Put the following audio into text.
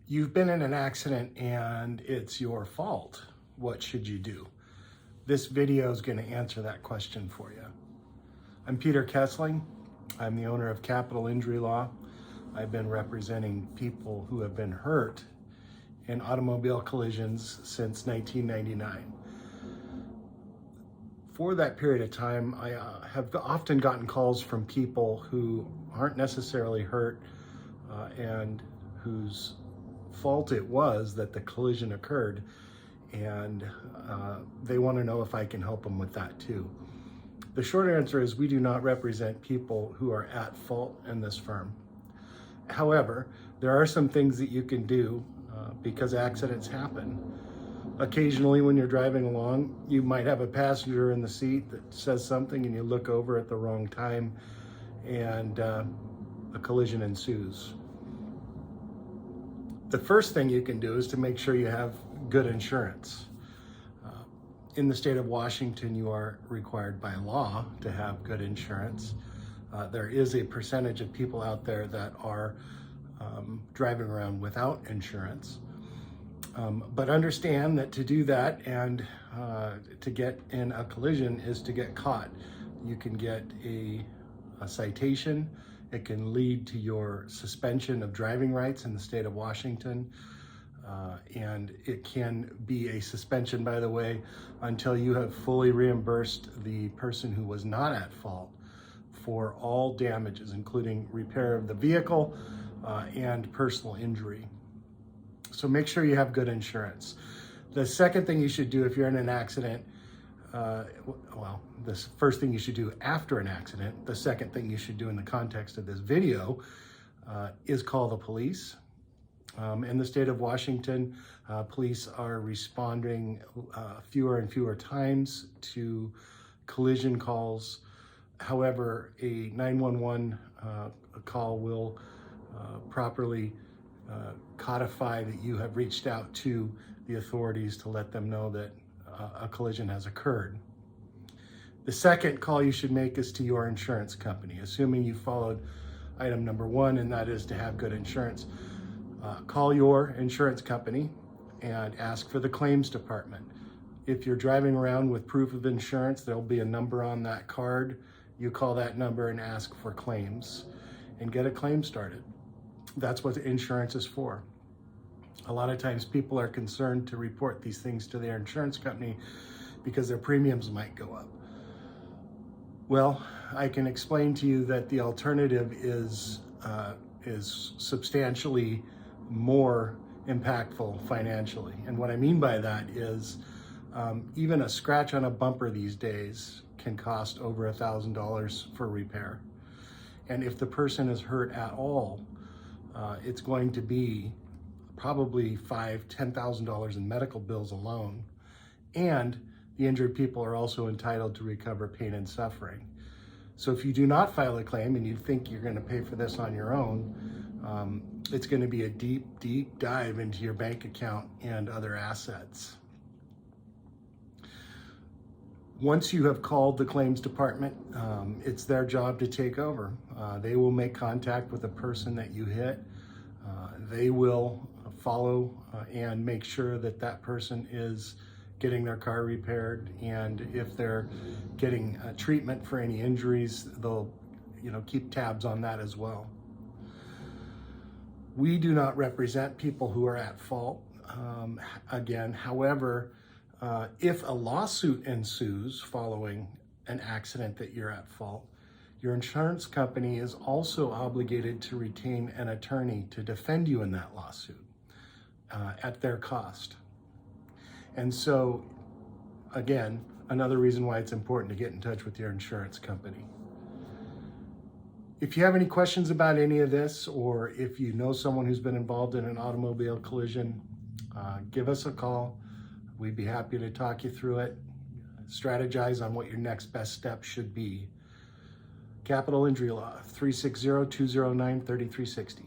You've been in an accident and it's your fault. What should you do? This video is going to answer that question for you. I'm Peter Kessling. I'm the owner of Capital Injury Law. I've been representing people who have been hurt in automobile collisions since 1999. For that period of time, I have often gotten calls from people who aren't necessarily hurt and whose fault it was that the collision occurred, and they want to know if I can help them with that too. The short answer is we do not represent people who are at fault in this firm. However, there are some things that you can do because accidents happen. Occasionally when you're driving along, you might have a passenger in the seat that says something and you look over at the wrong time and a collision ensues. The first thing you can do is to make sure you have good insurance. In the state of Washington, you are required by law to have good insurance. There is a percentage of people out there that are driving around without insurance. But understand that to do that and to get in a collision is to get caught. You can get a citation. It can lead to your suspension of driving rights in the state of Washington. And it can be a suspension, by the way, until you have fully reimbursed the person who was not at fault for all damages, including repair of the vehicle and personal injury. So make sure you have good insurance. The second thing you should do if you're in an accident, the first thing you should do after an accident, the second thing you should do in the context of this video is call the police. In the state of Washington, police are responding fewer and fewer times to collision calls. However, a 911 call will properly codify that you have reached out to the authorities to let them know that a collision has occurred. The second call you should make is to your insurance company, assuming you followed item number one, and that is to have good insurance. Call your insurance company and ask for the claims department. If you're driving around with proof of insurance, there'll be a number on that card. You call that number and ask for claims and get a claim started. That's what insurance is for. A lot of times people are concerned to report these things to their insurance company because their premiums might go up. Well, I can explain to you that the alternative is substantially more impactful financially. And what I mean by that is even a scratch on a bumper these days can cost over $1,000 for repair. And if the person is hurt at all, it's going to be probably $5,000–$10,000 in medical bills alone. And the injured people are also entitled to recover pain and suffering. So if you do not file a claim and you think you're going to pay for this on your own, it's going to be a deep, deep dive into your bank account and other assets. Once you have called the claims department, it's their job to take over. They will make contact with the person that you hit. They will follow and make sure that that person is getting their car repaired, and if they're getting treatment for any injuries, they'll keep tabs on that as well. We do not represent people who are at fault. Again, however, if a lawsuit ensues following an accident that you're at fault, your insurance company is also obligated to retain an attorney to defend you in that lawsuit at their cost. And so, again, another reason why it's important to get in touch with your insurance company. If you have any questions about any of this, or if you know someone who's been involved in an automobile collision, give us a call. We'd be happy to talk you through it, strategize on what your next best step should be. Capital Injury Law, 360-209-3360.